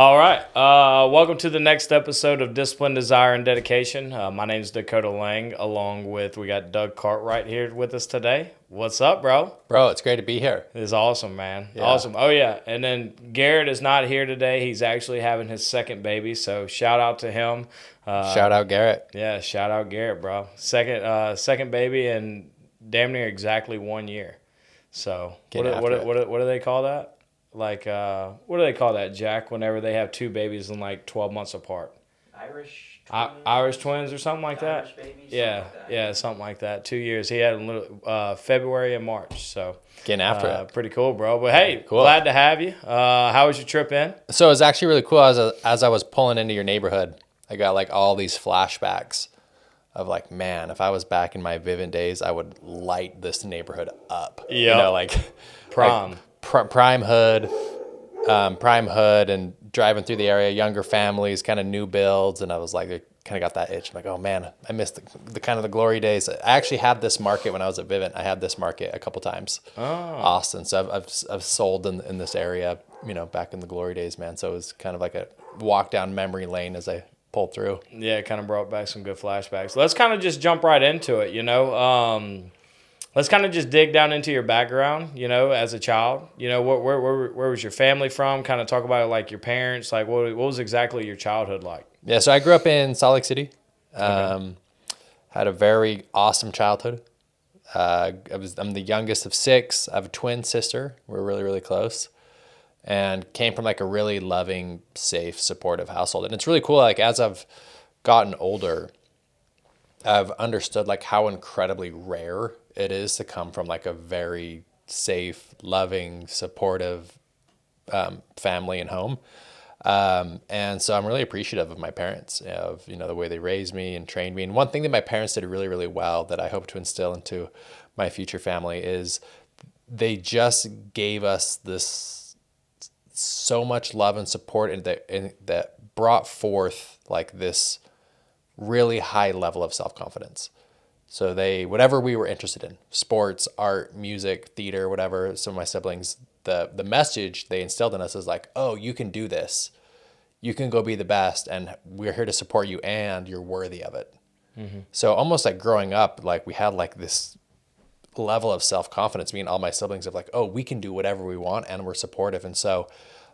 All right. Welcome to the next episode of Discipline, Desire, and Dedication. My name is Dakota Lang, we got Doug Cartwright here with us today. What's up, bro? Bro, it's great to be here. It's awesome, man. Yeah. Awesome. Oh, yeah. And then Garrett is not here today. He's actually having his second baby, so shout out to him. Shout out Garrett. Yeah, shout out Garrett, bro. Second baby in damn near exactly 1 year. So what do they call that? Like, what do they call that, Jack, whenever they have two babies and like 12 months apart? Irish twins or something like that? Irish babies, Yeah, something like that. 2 years. He had February and March. So Getting after it. Pretty cool, bro. But hey, Cool. Glad to have you. How was your trip in? So it was actually really cool. As I was pulling into your neighborhood, I got like all these flashbacks of like, man, if I was back in my Vivint days, I would light this neighborhood up. Yeah. You know, like Prom. prime hood, and driving through the area, younger families, kind of new builds, and I was like, I kind of got that itch. I'm like, oh man, I missed the kind of the glory days. I actually had this market when I was at Vivint. I had this market a couple times, Austin. So I've sold in this area, you know, back in the glory days, man. So it was kind of like a walk down memory lane as I pulled through. Yeah, it kind of brought back some good flashbacks. Let's kind of just jump right into it, you know. Let's kind of just dig down into your background, you know, as a child. You know, where was your family from? Kind of talk about like your parents. Like, what was exactly your childhood like? Yeah, so I grew up in Salt Lake City. Had a very awesome childhood. I'm the youngest of six. I have a twin sister. We're really, really close. And came from like a really loving, safe, supportive household. And it's really cool. Like as I've gotten older, I've understood like how incredibly rare it is to come from like a very safe, loving, supportive family and home. And so I'm really appreciative of my parents, of, you know, the way they raised me and trained me. And one thing that my parents did really, really well that I hope to instill into my future family is they just gave us this so much love and support, and that brought forth like this really high level of self-confidence. So whatever we were interested in, sports, art, music, theater, whatever, some of my siblings, the message they instilled in us is like, oh, you can do this. You can go be the best, and we're here to support you, and you're worthy of it. Mm-hmm. So almost like growing up, like we had like this level of self-confidence, me and all my siblings, of like, oh, we can do whatever we want, and we're supportive. And so,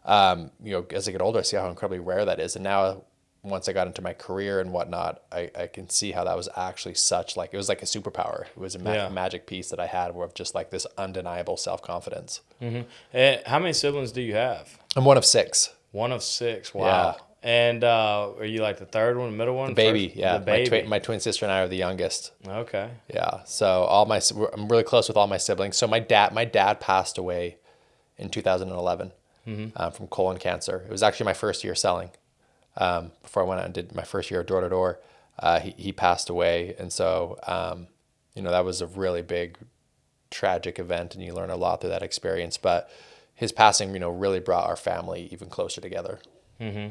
you know, as I get older, I see how incredibly rare that is. And now once I got into my career and whatnot, I can see how that was actually it was like a superpower. It was a magic piece that I had of just like this undeniable self-confidence. Mm-hmm. How many siblings do you have? I'm one of six. One of six. Wow. Yeah. And are you like the third one, the middle one? The baby, first? yeah. The baby. My twin sister and I are the youngest. Okay. Yeah. So I'm really close with all my siblings. So my dad passed away in 2011 from colon cancer. It was actually my first year selling. Before I went out and did my first year of door to door, he passed away. And so, you know, that was a really big, tragic event, and you learn a lot through that experience. But his passing, you know, really brought our family even closer together. Mm-hmm.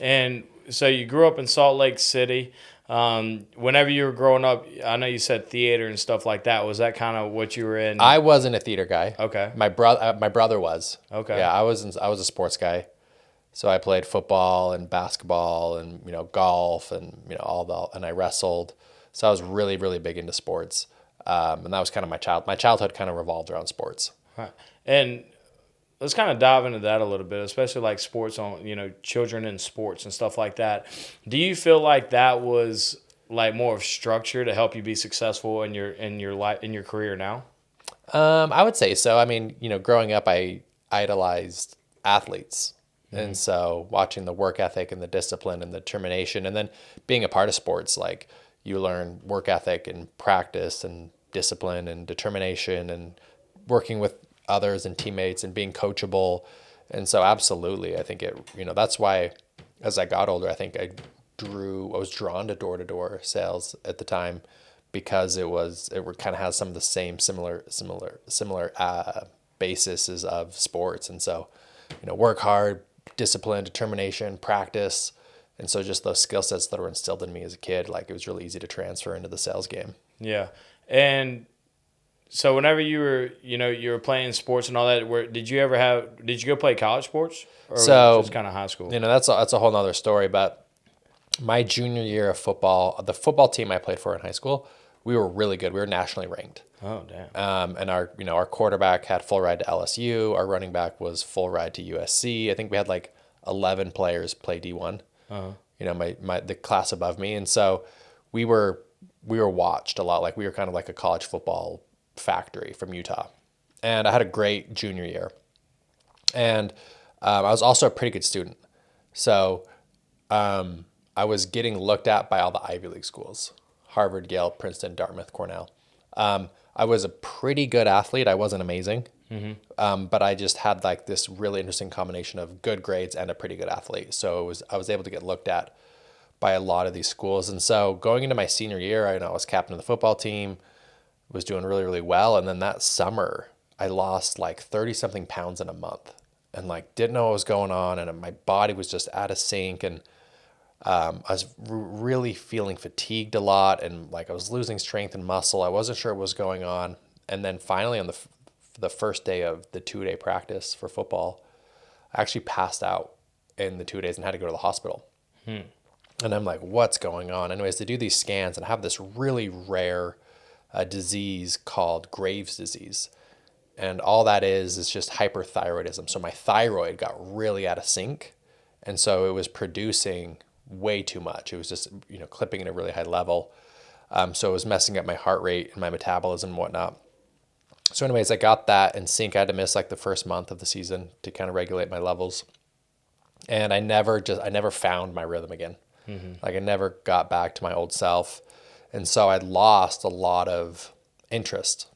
And so you grew up in Salt Lake City. Whenever you were growing up, I know you said theater and stuff like that. Was that kind of what you were in? I wasn't a theater guy. Okay. My brother was. Okay. Yeah, I was a sports guy. So I played football and basketball and, you know, golf and, you know, and I wrestled. So I was really, really big into sports. And that was kind of my childhood kind of revolved around sports. Right. And let's kind of dive into that a little bit, especially like sports on, you know, children in sports and stuff like that. Do you feel like that was like more of structure to help you be successful in your life, in your career now? I would say so. I mean, you know, growing up, I idolized athletes. And so watching the work ethic and the discipline and the determination, and then being a part of sports, like you learn work ethic and practice and discipline and determination and working with others and teammates and being coachable. And so absolutely, I think that's why as I got older, I think I was drawn to door-to-door sales at the time, because it kind of has some of the same similar bases of sports. And so, you know, work hard, discipline, determination, practice. And so just those skill sets that were instilled in me as a kid, like it was really easy to transfer into the sales game. Yeah. And So whenever you were playing sports and all that, did you go play college sports, or was it just kind of high school? That's a whole nother story. But my junior year of football, the football team I played for in high school, we were really good. We were nationally ranked. Oh, damn. And our quarterback had full ride to LSU. Our running back was full ride to USC. I think we had like 11 players play D1. Uh-huh. The class above me, and so we were watched a lot. Like we were kind of like a college football factory from Utah. And I had a great junior year. And I was also a pretty good student. So I was getting looked at by all the Ivy League schools: Harvard, Yale, Princeton, Dartmouth, Cornell. I was a pretty good athlete. I wasn't amazing. Mm-hmm. But I just had like this really interesting combination of good grades and a pretty good athlete. So I was able to get looked at by a lot of these schools. And so going into my senior year, I was captain of the football team, was doing really, really well. And then that summer, I lost like 30 something pounds in a month and like didn't know what was going on. And my body was just out of sync. And I was really feeling fatigued a lot. And like I was losing strength and muscle. I wasn't sure what was going on. And then finally on the first day of the 2-day practice for football, I actually passed out in the 2 days and had to go to the hospital. And I'm like, what's going on? Anyways, they do these scans and have this really rare disease called Graves' disease. And all that is just hyperthyroidism. So my thyroid got really out of sync. And so it was producing way too much. It was just, clipping at a really high level. So it was messing up my heart rate and my metabolism and whatnot. So anyways, I got that in sync. I had to miss like the first month of the season to kind of regulate my levels. And I never found my rhythm again. Mm-hmm. Like I never got back to my old self. And so I'd lost a lot of interest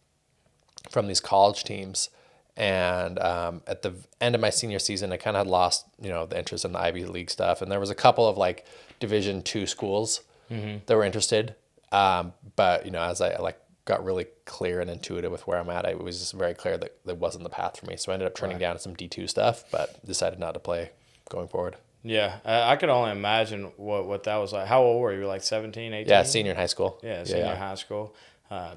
from these college teams. And at the end of my senior season, I kind of had lost, the interest in the Ivy League stuff. And there was a couple of like Division II schools that were interested. But, as I got really clear and intuitive with where I'm at, it was just very clear that that wasn't the path for me. So I ended up turning down some D2 stuff, but decided not to play going forward. Yeah, I could only imagine what that was like. How old were you? Like 17, 18? Yeah, senior in high school. Yeah, senior in high school.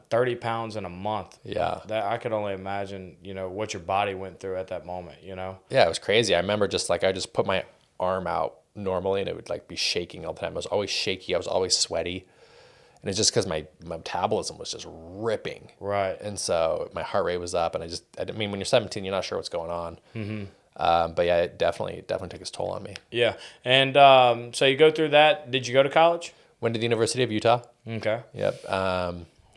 30 pounds in a month. Yeah. That I could only imagine, what your body went through at that moment, Yeah, it was crazy. I remember I just put my arm out normally and it would like be shaking all the time. I was always shaky. I was always sweaty. And it's just because my metabolism was just ripping. Right. And so my heart rate was up. And when you're 17, you're not sure what's going on. Mm-hmm. But yeah, it definitely took its toll on me. Yeah. And so you go through that. Did you go to college? Went to the University of Utah. Okay. Yep.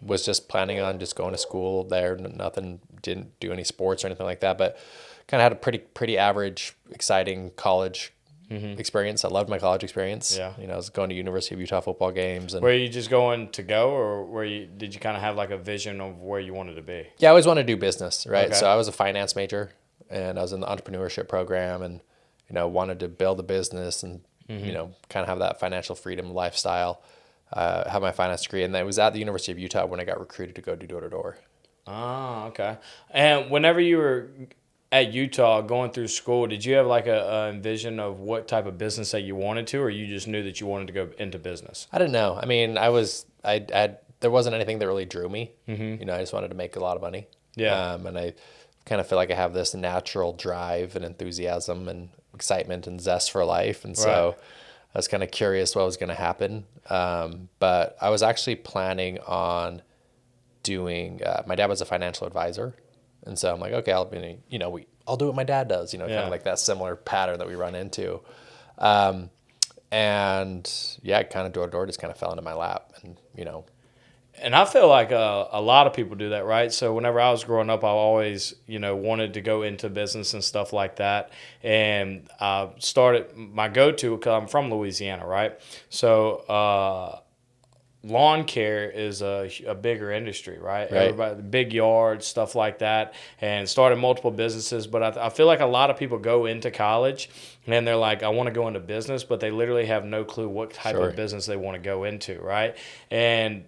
Was just planning on just going to school there. Nothing, didn't do any sports or anything like that. But kind of had a pretty average, exciting college experience. I loved my college experience. Yeah. I was going to University of Utah football games. And were you just going to go, or did you kind of have like a vision of where you wanted to be? Yeah, I always wanted to do business, right? Okay. So I was a finance major, and I was in the entrepreneurship program, and wanted to build a business and kind of have that financial freedom lifestyle. Have my finance degree, and I was at the University of Utah when I got recruited to go do door to door. Oh, okay. And whenever you were at Utah going through school, did you have like a vision of what type of business that you wanted to, or you just knew that you wanted to go into business? I didn't know. I mean, there wasn't anything that really drew me. Mm-hmm. I just wanted to make a lot of money. Yeah. And I kind of feel like I have this natural drive and enthusiasm and excitement and zest for life. And so I was kind of curious what was going to happen. But I was actually planning on doing, my dad was a financial advisor. And so I'm like, okay, I'll do what my dad does, kind of like that similar pattern that we run into. And yeah, kind of door to door just kind of fell into my lap and, And I feel like a lot of people do that, right? So whenever I was growing up, I always, wanted to go into business and stuff like that. And I started my go-to, because I'm from Louisiana, right? So lawn care is a bigger industry, right? Everybody, big yards, stuff like that, and started multiple businesses. But I feel like a lot of people go into college and they're like, I want to go into business, but they literally have no clue what type of business they want to go into, right? And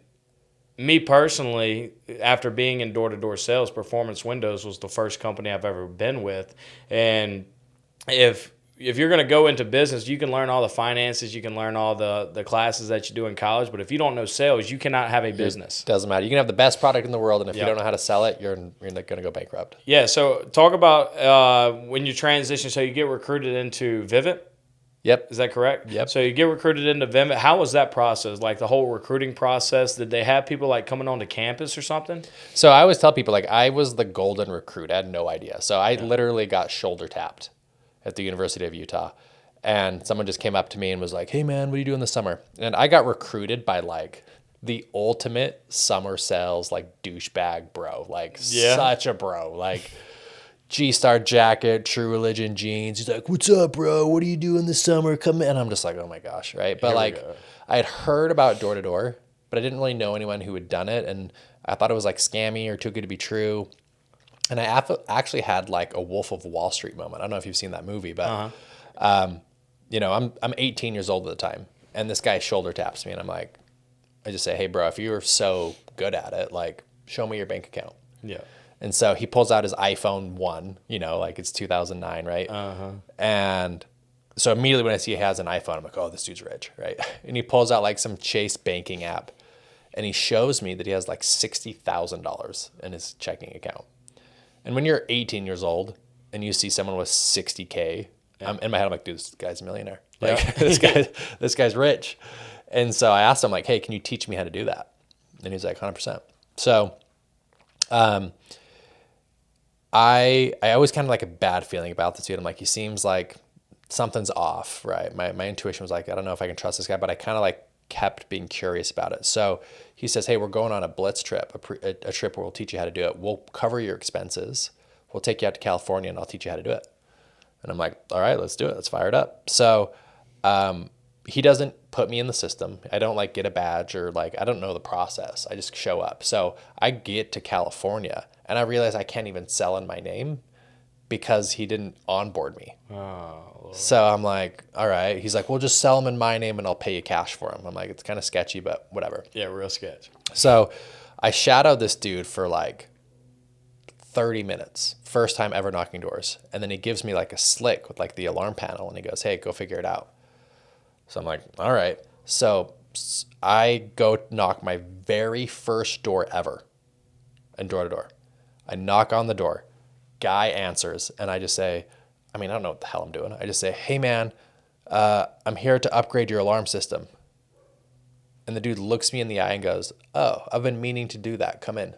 me personally, after being in door-to-door sales, Performance Windows was the first company I've ever been with. And if if you're going to go into business, you can learn all the finances, you can learn all the classes that you do in college, but if you don't know sales, you cannot have a business. Doesn't matter. You can have the best product in the world, and if you don't know how to sell it, you're going to go bankrupt. Yeah. So talk about when you transition. So you get recruited into Vivint. Yep. Is that correct? Yep. So you get recruited into Vivint. How was that process? Like the whole recruiting process? Did they have people like coming onto campus or something? So I always tell people like I was the golden recruit. I had no idea. So I literally got shoulder tapped at the University of Utah. And someone just came up to me and was like, "Hey man, what are you doing this summer?" And I got recruited by like the ultimate summer sales like douchebag bro. Like such a bro. Like G-Star jacket, True Religion jeans. He's like, "What's up, bro? What are you doing this summer? Come in." And I'm just like, oh my gosh, right? But like, I had heard about door to door, but I didn't really know anyone who had done it, and I thought it was like scammy or too good to be true. And I actually had like a Wolf of Wall Street moment. I don't know if you've seen that movie, but you know, I'm 18 years old at the time, and this guy shoulder taps me, and I'm like, I just say, "Hey, bro, if you were so good at it, like, show me your bank account." Yeah. And so he pulls out his iPhone 1, you know, like it's 2009, right? And so immediately when I see he has an iPhone, I'm like, oh, this dude's rich, right? And he pulls out like some Chase banking app, and he shows me that he has like $60,000 in his checking account. And when you're 18 years old and you see someone with 60K, in my head, I'm like, dude, this guy's a millionaire. Like this guy's rich. And so I asked him like, "Hey, can you teach me how to do that?" And he's like, 100%. So, I always kind of like a bad feeling about this dude. I'm like, he seems like something's off, right? My intuition was like, I don't know if I can trust this guy, but I kind of like kept being curious about it. So he says, "Hey, we're going on a blitz trip, a trip where we'll teach you how to do it. We'll cover your expenses. We'll take you out to California and I'll teach you how to do it." And I'm like, all right, let's do it. Let's fire it up. So he doesn't put me in the system. I don't like get a badge or like, I don't know the process. I just show up. So I get to California and I realize I can't even sell in my name because he didn't onboard me. Oh, so I'm like, all right. He's like, "We'll just sell them in my name and I'll pay you cash for them." I'm like, it's kind of sketchy, but whatever. Yeah, real sketch. So I shadowed this dude for like 30 minutes. First time ever knocking doors. And then he gives me like a slick with like the alarm panel and he goes, "Hey, go figure it out." So I'm like, all right. So I go knock my very first door ever and door to door. I knock on the door. Guy answers. And I just say, I don't know what the hell I'm doing. I just say, "Hey man, I'm here to upgrade your alarm system." And the dude looks me in the eye and goes, "Oh, I've been meaning to do that. Come in."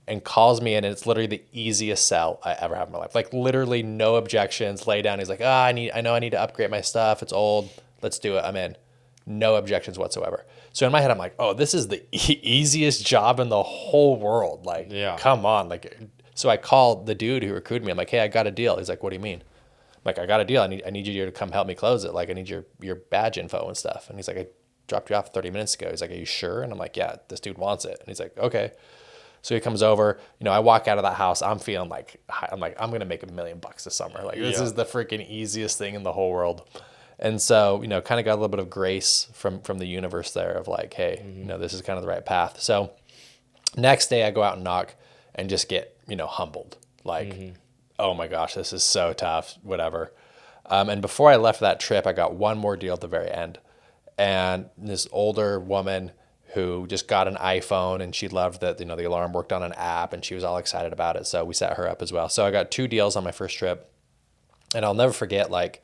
And calls me in, and it's literally the easiest sell I ever have in my life. Like literally no objections. Lay down. He's like, I know I need to upgrade my stuff. It's old. Let's do it. I'm in. No objections whatsoever. So in my head, I'm like, oh, this is the easiest job in the whole world. Like, come on. Like, so I called the dude who recruited me. I'm like, "Hey, I got a deal." He's like, "What do you mean?" I'm like, "I got a deal. I need you to come help me close it. Like, I need your badge info and stuff." And he's like, "I dropped you off 30 minutes ago." He's like, "Are you sure?" And I'm like, "Yeah, this dude wants it." And he's like, "Okay." So he comes over, you know, I walk out of that house. I'm feeling like, I'm going to make $1 million this summer. Like this is the freaking easiest thing in the whole world. And so, you know, kind of got a little bit of grace from the universe there of like, hey, you know, this is kind of the right path. So next day I go out and knock and just get, you know, humbled. Like, oh my gosh, this is so tough, whatever. And before I left that trip, I got one more deal at the very end. And this older woman who just got an iPhone and she loved that, you know, the alarm worked on an app and she was all excited about it. So we set her up as well. So I got 2 deals on my first trip. And I'll never forget, like,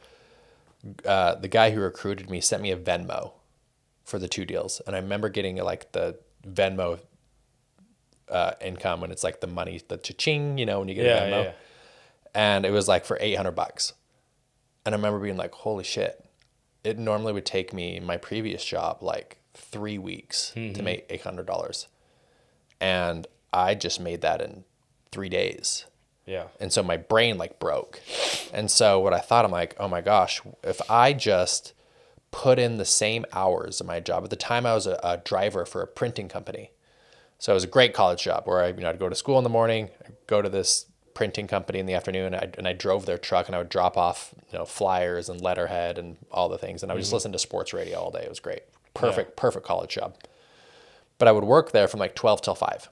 the guy who recruited me sent me a Venmo for the 2 deals. And I remember getting like the Venmo income when it's like the money, the cha-ching, you know, when you get a Venmo. Yeah. And it was like for $800. And I remember being like, holy shit. It normally would take me, my previous job, like 3 weeks to make $800. And I just made that in 3 days. Yeah. And so my brain like broke. And so what I thought, I'm like, oh my gosh, if I just put in the same hours in my job. At the time I was a driver for a printing company. So it was a great college job where I'd go to school in the morning, I'd go to this printing company in the afternoon, and I drove their truck and I would drop off, flyers and letterhead and all the things. And I would just listen to sports radio all day. It was great. Perfect college job. But I would work there from like 12 till 5.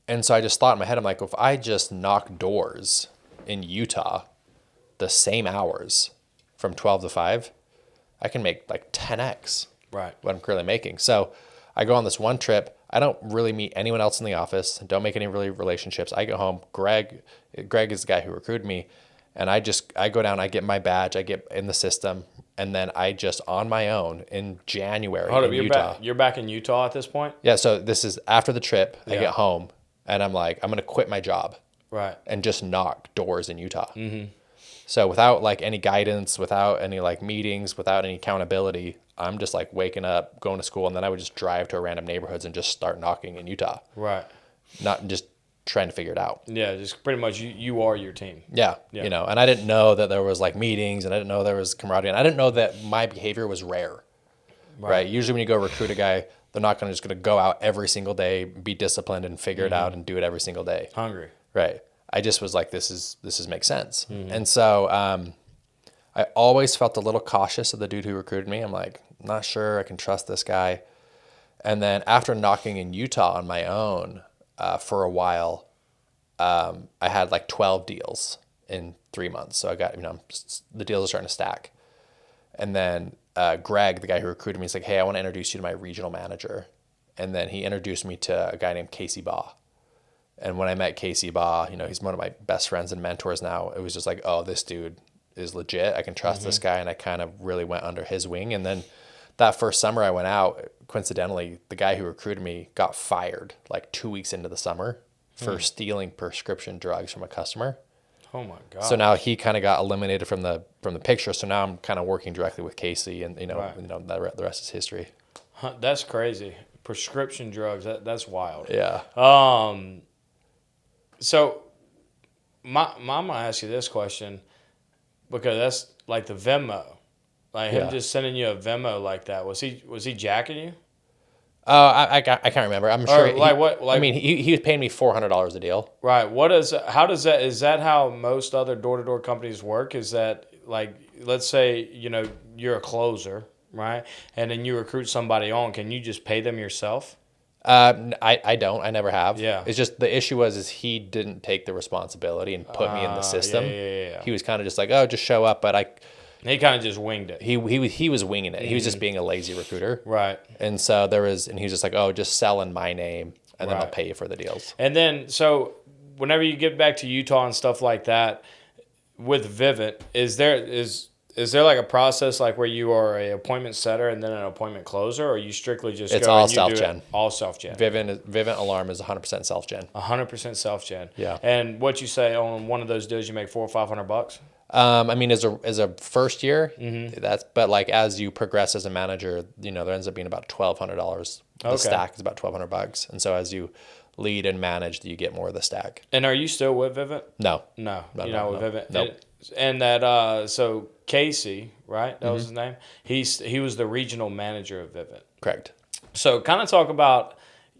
And so I just thought in my head, I'm like, if I just knock doors in Utah the same hours from 12 to 5, I can make like 10x right. what I'm currently making. So I go on this one trip. I don't really meet anyone else in the office. Don't make any really relationships. I go home. Greg is the guy who recruited me. And I go down, I get my badge, I get in the system. And then I just on my own in January in Utah. You're back in Utah at this point? Yeah. So this is after the trip. I get home and I'm like, I'm going to quit my job. Right. And just knock doors in Utah. Mm-hmm. So without like any guidance, without any like meetings, without any accountability, I'm just like waking up, going to school, and then I would just drive to random neighborhoods and just start knocking in Utah. Right. Not just trying to figure it out. Yeah, just pretty much you are your team. Yeah. You know, and I didn't know that there was like meetings, and I didn't know there was camaraderie, and I didn't know that my behavior was rare. Right. Usually when you go recruit a guy, they're not going to go out every single day, be disciplined and figure it out and do it every single day. Hungry. Right. I just was like, this is makes sense. Mm-hmm. And so I always felt a little cautious of the dude who recruited me. I'm like, not sure I can trust this guy. And then after knocking in Utah on my own for a while, I had like 12 deals in 3 months. So I got, the deals are starting to stack. And then Greg, the guy who recruited me, is like, hey, I want to introduce you to my regional manager. And then he introduced me to a guy named Casey Baugh. And when I met Casey Baugh, he's one of my best friends and mentors now. It was just like, oh, this dude is legit. I can trust this guy. And I kind of really went under his wing. And then that first summer I went out, coincidentally, the guy who recruited me got fired like 2 weeks into the summer for stealing prescription drugs from a customer. Oh my God. So now he kind of got eliminated from the picture. So now I'm kind of working directly with Casey, and the rest is history. That's crazy. Prescription drugs. That's wild. Yeah. So, I'm gonna ask you this question because that's like the Venmo, like him just sending you a Venmo like that. Was he jacking you? I can't remember. I'm sure. He was paying me $400 a deal. Right. How does that? Is that how most other door-to-door companies work? Is that like, let's say you're a closer, right, and then you recruit somebody on? Can you just pay them yourself? I don't. I never have. Yeah. It's just the issue is he didn't take the responsibility and put me in the system. Yeah. He was kind of just like, oh, just show up. But he kind of just winged it. He was winging it. He was just being a lazy recruiter. Right. And so and he was just like, oh, just sell in my name and then I'll pay you for the deals. And then, so whenever you get back to Utah and stuff like that with Vivint, is there like a process like where you are a appointment setter and then an appointment closer, or you strictly just it's go all and you self-gen. Do it all self-gen? Vivint Alarm is 100% self-gen. 100% self-gen. Yeah. And what you say on one of those deals, you make $400 or $500? As a first year, but like as you progress as a manager, there ends up being about $1,200. The stack is about $1,200, and so as you lead and manage, you get more of the stack. And are you still with Vivint? No, you're not with Vivint. Nope. And that so Casey, right? That was his name. He was the regional manager of Vivint. Correct. So kind of talk about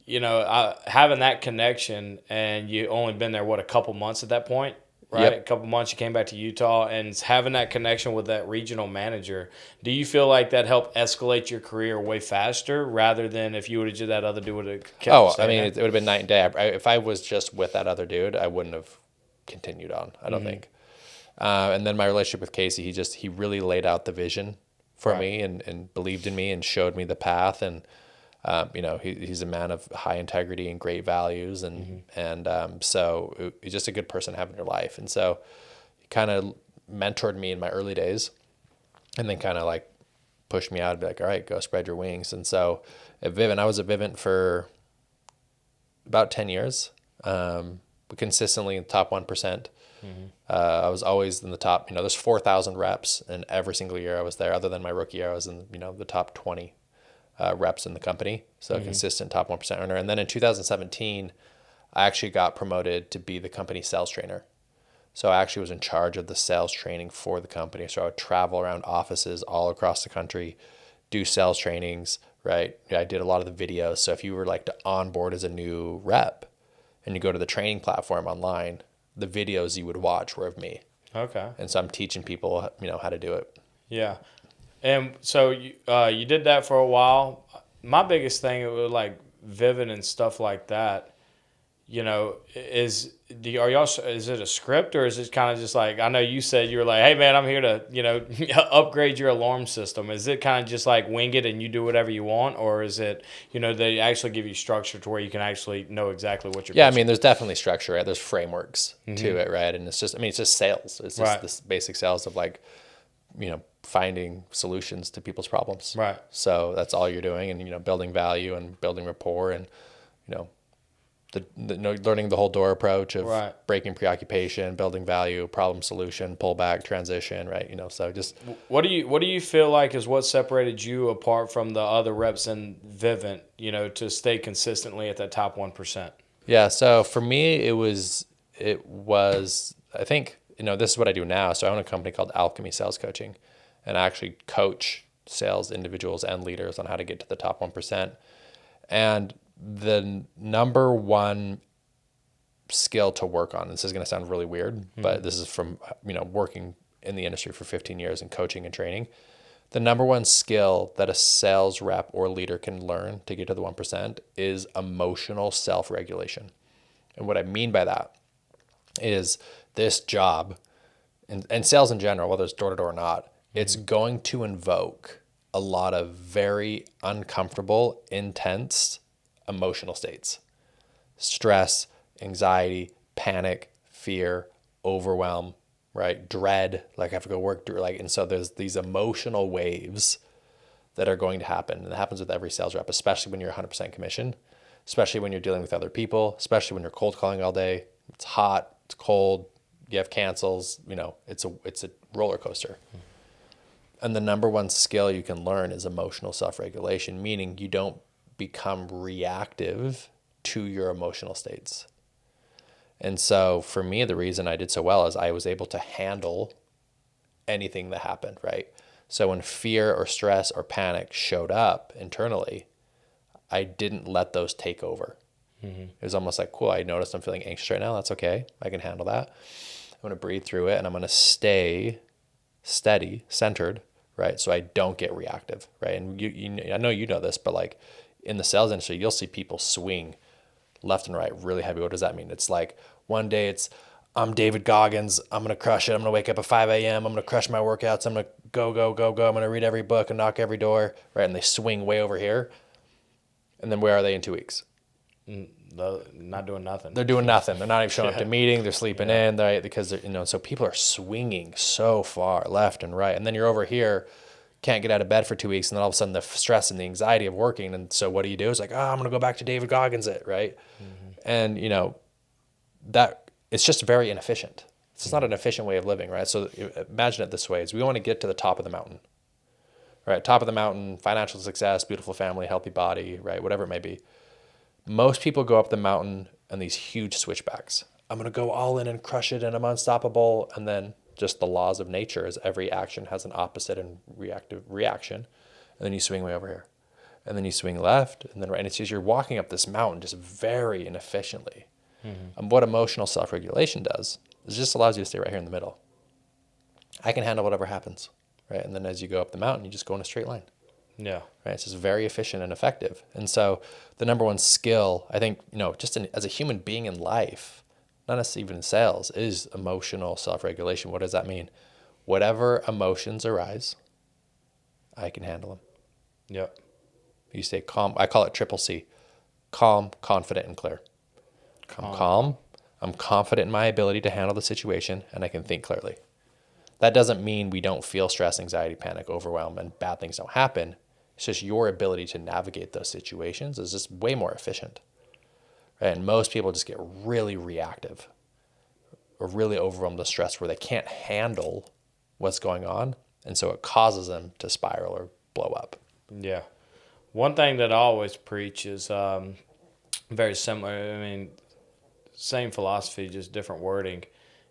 having that connection, and you only been there a couple months at that point. Right, yep. A couple months you came back to Utah, and having that connection with that regional manager, do you feel like that helped escalate your career way faster rather than if you would have that other dude would have kept staying there? It would have been night and day. If I was just with that other dude, I wouldn't have continued on, I don't think. And then my relationship with Casey, he really laid out the vision for me and believed in me and showed me the path. And, he's a man of high integrity and great values. So he's just a good person to have in your life. And so he kind of mentored me in my early days and then kind of like pushed me out and be like, all right, go spread your wings. And so at Vivint, I was at Vivint for about 10 years, but consistently in the top 1%. I was always in the top, there's 4,000 reps, and every single year I was there. Other than my rookie year, I was in, the top 20 reps in the company. So consistent top 1% earner. And then in 2017, I actually got promoted to be the company sales trainer. So I actually was in charge of the sales training for the company. So I would travel around offices all across the country, do sales trainings, right? I did a lot of the videos. So if you were like to onboard as a new rep and you go to the training platform online, the videos you would watch were of me. Okay. And so I'm teaching people, how to do it. Yeah. And so you did that for a while. My biggest thing, it was like Vivint and stuff like that. is it a script, or is it kind of just like, I know you said you were like, hey man, I'm here to, upgrade your alarm system. Is it kind of just like wing it and you do whatever you want? Or is it, they actually give you structure to where you can actually know exactly what you're Yeah. pitching? I mean, there's definitely structure, right? There's frameworks to it, right? And it's just sales. It's just this basic sales of like, finding solutions to people's problems. Right. So that's all you're doing, and, building value and building rapport and, learning the whole door approach of breaking preoccupation, building value, problem solution, pullback, transition, right? So just what do you feel like is what separated you apart from the other reps in Vivint, to stay consistently at that top 1%? Yeah. So for me, it was I think this is what I do now. So I own a company called Alchemy Sales Coaching, and I actually coach sales individuals and leaders on how to get to the top 1%. And the number one skill to work on, this is going to sound really weird, but this is from, working in the industry for 15 years and coaching and training. The number one skill that a sales rep or leader can learn to get to the 1% is emotional self-regulation. And what I mean by that is this job and sales in general, whether it's door to door or not, it's going to invoke a lot of very uncomfortable, intense emotional states: stress, anxiety, panic, fear, overwhelm, right? Dread, like I have to go work through, and so there's these emotional waves that are going to happen. And it happens with every sales rep, especially when you're 100% commission, especially when you're dealing with other people, especially when you're cold calling all day. It's hot, it's cold, you have cancels, it's a roller coaster. And the number one skill you can learn is emotional self-regulation, meaning you don't become reactive to your emotional states. And so for me, the reason I did so well is I was able to handle anything that happened, right? So when fear or stress or panic showed up internally, I didn't let those take over. It was almost like, cool, I noticed I'm feeling anxious right now. That's okay. I can handle that. I'm going to breathe through it, and I'm going to stay steady, centered, right? So I don't get reactive, right? And I know you know this, but like in the sales industry, you'll see people swing left and right really heavy. What does that mean? It's like one day it's, I'm David Goggins. I'm going to crush it. I'm going to wake up at 5 a.m. I'm going to crush my workouts. I'm going to go, go, go, go. I'm going to read every book and knock every door, right? And they swing way over here. And then where are they in 2 weeks? Not doing nothing. They're doing nothing. They're not even showing up to meeting. They're sleeping in, right? Because so people are swinging so far left and right. And then you're over here, can't get out of bed for 2 weeks. And then all of a sudden the stress and the anxiety of working. And so what do? It's like, I'm going to go back to David Goggins it, right? And, that it's just very inefficient. It's not an efficient way of living, right? So imagine it this way: is we want to get to the top of the mountain, right? Top of the mountain, financial success, beautiful family, healthy body, right? Whatever it may be. Most people go up the mountain on these huge switchbacks. I'm going to go all in and crush it and I'm unstoppable. And then just the laws of nature is every action has an opposite and reactive reaction. And then you swing way over here. And then you swing left and then right. And it's just you're walking up this mountain just very inefficiently. And what emotional self-regulation does is it just allows you to stay right here in the middle. I can handle whatever happens, right? And then as you go up the mountain, you just go in a straight line. Yeah. Right. It's just very efficient and effective. And so the number one skill, I think, just as a human being in life, not necessarily even in sales, is emotional self-regulation. What does that mean? Whatever emotions arise, I can handle them. Yep. You stay calm. I call it triple C: calm, confident, and clear. I'm calm. I'm confident in my ability to handle the situation, and I can think clearly. That doesn't mean we don't feel stress, anxiety, panic, overwhelm, and bad things don't happen. It's just your ability to navigate those situations is just way more efficient. Right? And most people just get really reactive or really overwhelmed with stress where they can't handle what's going on. And so it causes them to spiral or blow up. Yeah. One thing that I always preach is very similar. I mean, same philosophy, just different wording,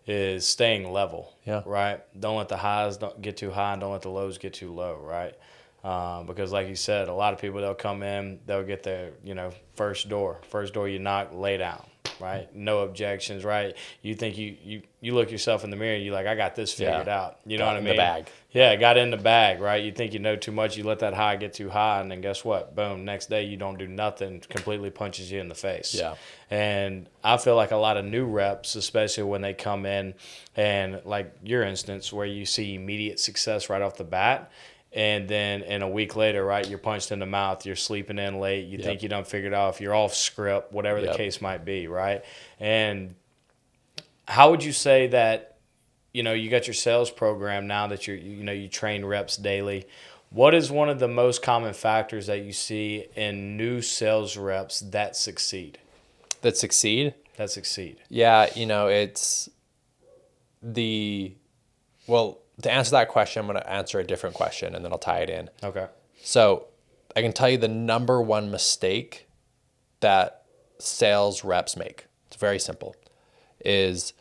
is staying level. Yeah. Right? Don't let the highs get too high and don't let the lows get too low, right? Because like you said, a lot of people, they'll come in, they'll get their, first door you knock, lay down. right? No objections, right? You think you look yourself in the mirror, you're like, I got this figured out. You know what I mean? In the bag. Yeah, got in the bag, right? You think you know too much, you let that high get too high, and then guess what? Boom, next day you don't do nothing, completely punches you in the face. Yeah. And I feel like a lot of new reps, especially when they come in and like your instance where you see immediate success right off the bat, and then in a week later, right, you're punched in the mouth, you're sleeping in late, you think you done figured out, you're off script, whatever the case might be, right? And how would you say that, you got your sales program now that you train reps daily? What is one of the most common factors that you see in new sales reps that succeed? That succeed? That succeed. Yeah, it's well, to answer that question, I'm going to answer a different question and then I'll tie it in. Okay. So I can tell you the number one mistake that sales reps make. It's very simple. So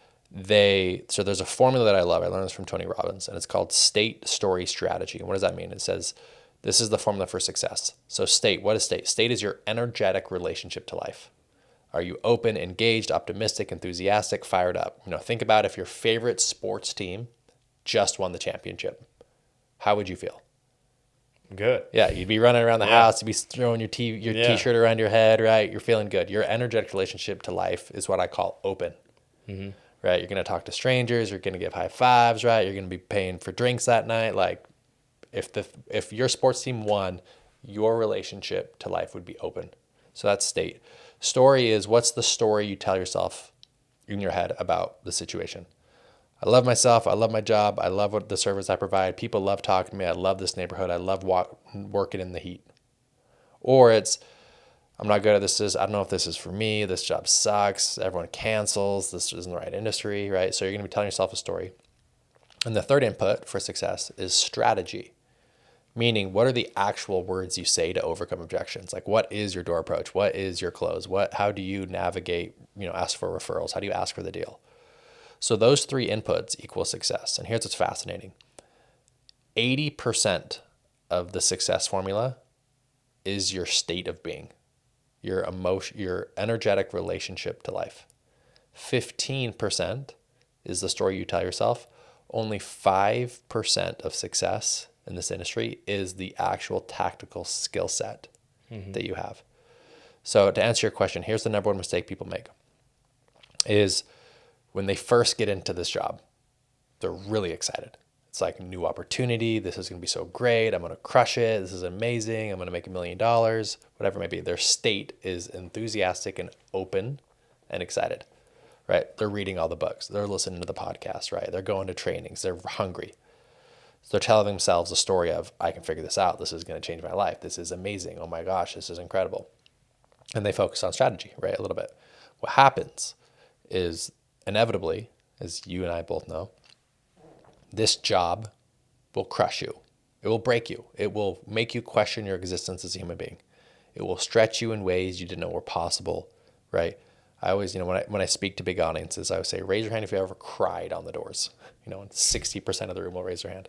there's a formula that I love. I learned this from Tony Robbins, and it's called state, story, strategy. And what does that mean? It says, this is the formula for success. So state, what is state? State is your energetic relationship to life. Are you open, engaged, optimistic, enthusiastic, fired up? Think about if your favorite sports team just won the championship. How would you feel? Good. Yeah, you'd be running around the house, you'd be throwing your t-shirt around your head, right? You're feeling good. Your energetic relationship to life is what I call open. Mm-hmm. Right? You're going to talk to strangers, you're going to give high fives, right? You're going to be paying for drinks that night. Like if your sports team won, your relationship to life would be open. So that's state. Story is, what's the story you tell yourself in your head about the situation? I love myself. I love my job. I love what the service I provide. People love talking to me. I love this neighborhood. I love working in the heat. Or it's, I'm not good at this. I don't know if this is for me. This job sucks. Everyone cancels. This isn't the right industry, right? So you're going to be telling yourself a story. And the third input for success is strategy. Meaning, what are the actual words you say to overcome objections? Like, what is your door approach? What is your close? How do you navigate, ask for referrals? How do you ask for the deal? So those three inputs equal success. And here's what's fascinating. 80% of the success formula is your state of being, your energetic relationship to life. 15% is the story you tell yourself. Only 5% of success in this industry is the actual tactical skill set that you have. So to answer your question, here's the number one mistake people make is when they first get into this job, they're really excited. It's like a new opportunity. This is going to be so great. I'm going to crush it. This is amazing. I'm going to make $1 million, whatever it may be. Their state is enthusiastic and open and excited, right? They're reading all the books. They're listening to the podcast, right? They're going to trainings. They're hungry. So they're telling themselves a story of, I can figure this out. This is going to change my life. This is amazing. Oh my gosh, this is incredible. And they focus on strategy, right? A little bit. What happens is inevitably, as you and I both know, this job will crush you. It will break you. It will make you question your existence as a human being. It will stretch you in ways you didn't know were possible, right? I always, when I speak to big audiences, I would say, raise your hand if you ever cried on the doors. And 60% of the room will raise their hand,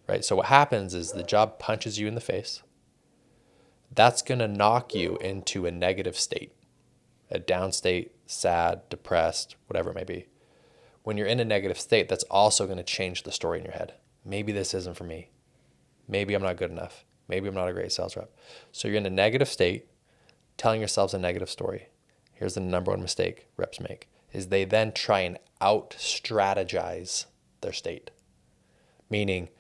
right? So what happens is the job punches you in the face. That's going to knock you into a negative state, a down state, sad, depressed, whatever it may be. When you're in a negative state, that's also going to change the story in your head. Maybe this isn't for me. Maybe I'm not good enough. Maybe I'm not a great sales rep. So you're in a negative state, telling yourselves a negative story. Here's the number one mistake reps make, is they then try and out-strategize their state. Meaning,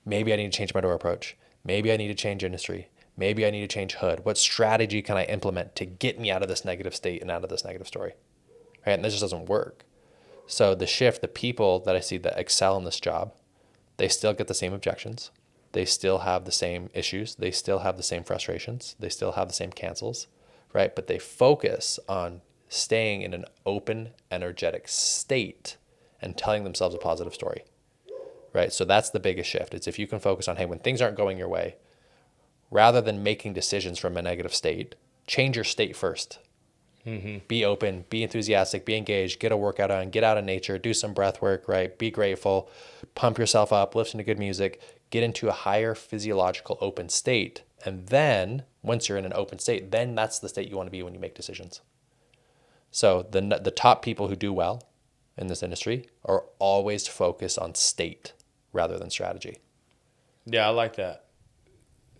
maybe I need to change my door approach. Maybe I need to change industry. Maybe I need to change hood. What strategy can I implement to get me out of this negative state and out of this negative story? Right? And this just doesn't work. So the people that I see that excel in this job, they still get the same objections. They still have the same issues. They still have the same frustrations. They still have the same cancels, right? But they focus on staying in an open, energetic state and telling themselves a positive story, right? So that's the biggest shift. It's if you can focus on, hey, when things aren't going your way, rather than making decisions from a negative state, change your state first. Mm-hmm. Be open, be enthusiastic, be engaged, get a workout on, get out in nature, do some breath work, right? Be grateful, pump yourself up, listen to good music, get into a higher physiological open state. And then once you're in an open state, then that's the state you want to be when you make decisions. So the top people who do well in this industry are always focused on state rather than strategy. Yeah, I like that.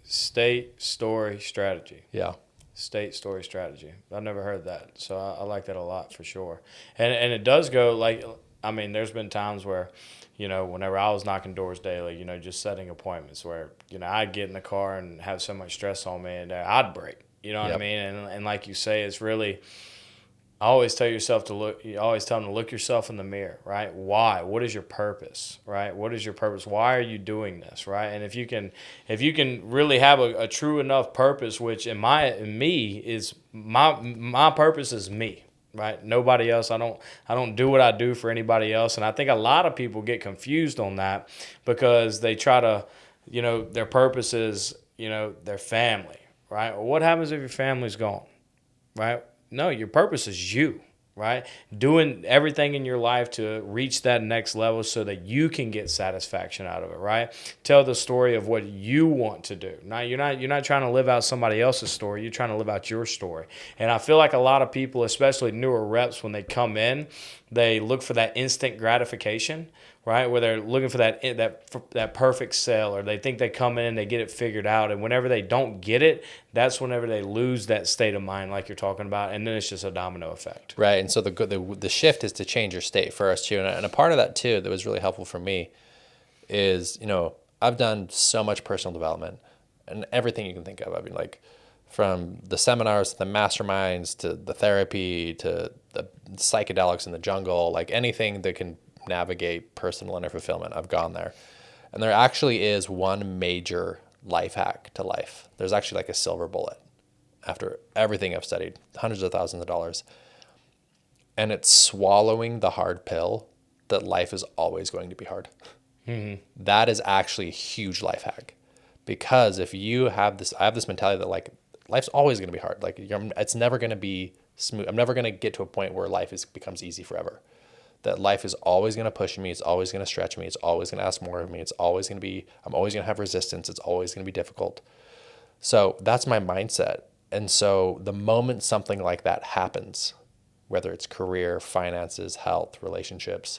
State, story, strategy. Yeah. State, story, strategy. I've never heard that. So I like that a lot for sure. And it does go like, I mean, there's been times where, whenever I was knocking doors daily, just setting appointments where, I'd get in the car and have so much stress on me and I'd break. You know what I mean? And like you say, it's really, I always tell yourself to look. You always tell them to look yourself in the mirror, right? Why? What is your purpose, right? What is your purpose? Why are you doing this, right? And if you can really have a true enough purpose, which in me is my purpose is me, right? Nobody else. I don't do what I do for anybody else, and I think a lot of people get confused on that because they try to, their purpose is, their family, right? Well, what happens if your family's gone, right? No, your purpose is you, right? Doing everything in your life to reach that next level so that you can get satisfaction out of it, right? Tell the story of what you want to do. Now, you're not trying to live out somebody else's story. You're trying to live out your story. And I feel like a lot of people, especially newer reps, when they come in, they look for that instant gratification, right? Where they're looking for that perfect sale, or they think they come in and they get it figured out, and whenever they don't get it, that's whenever they lose that state of mind, like you're talking about, and then it's just a domino effect. Right, and so the shift is to change your state first too, and a part of that too that was really helpful for me is I've done so much personal development and everything you can think of. I mean, like from the seminars to the masterminds to the therapy to the psychedelics in the jungle, like anything that can navigate personal inner fulfillment, I've gone there. And there actually is one major life hack to life. There's actually like a silver bullet after everything I've studied, hundreds of thousands of dollars. And it's swallowing the hard pill that life is always going to be hard. Mm-hmm. That is actually a huge life hack. Because if you have this, I have this mentality that like life's always going to be hard. Like it's never going to be smooth. I'm never going to get to a point where life becomes easy forever. That life is always going to push me. It's always going to stretch me. It's always going to ask more of me. I'm always going to have resistance. It's always going to be difficult. So that's my mindset. And so the moment something like that happens, whether it's career, finances, health, relationships,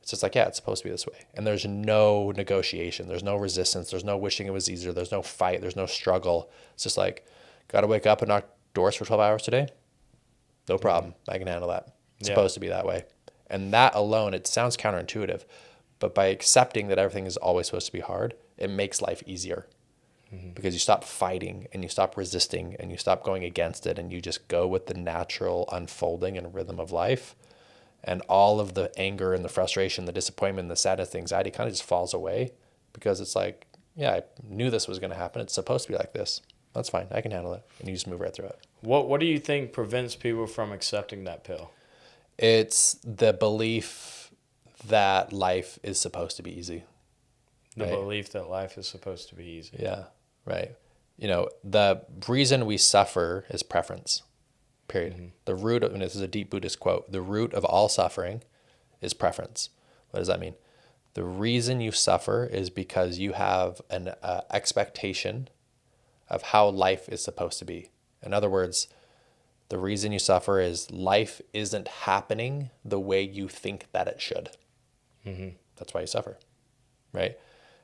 it's just like, yeah, it's supposed to be this way. And there's no negotiation. There's no resistance. There's no wishing it was easier. There's no fight. There's no struggle. It's just like, got to wake up and knock doors for 12 hours today? No problem. I can handle that. It's supposed to be that way. And that alone, it sounds counterintuitive, but by accepting that everything is always supposed to be hard, it makes life easier. Mm-hmm. Because you stop fighting and you stop resisting and you stop going against it and you just go with the natural unfolding and rhythm of life. And all of the anger and the frustration, the disappointment, the sadness, the anxiety kind of just falls away because it's like, yeah, I knew this was going to happen. It's supposed to be like this. That's fine. I can handle it. And you just move right through it. What do you think prevents people from accepting that pill? It's the belief that life is supposed to be easy. The belief that life is supposed to be easy. Yeah, right. The reason we suffer is preference, period. Mm-hmm. The root of, and this is a deep Buddhist quote, the root of all suffering is preference. What does that mean? The reason you suffer is because you have an expectation of how life is supposed to be. In other words, the reason you suffer is life isn't happening the way you think that it should. Mm-hmm. That's why you suffer, right?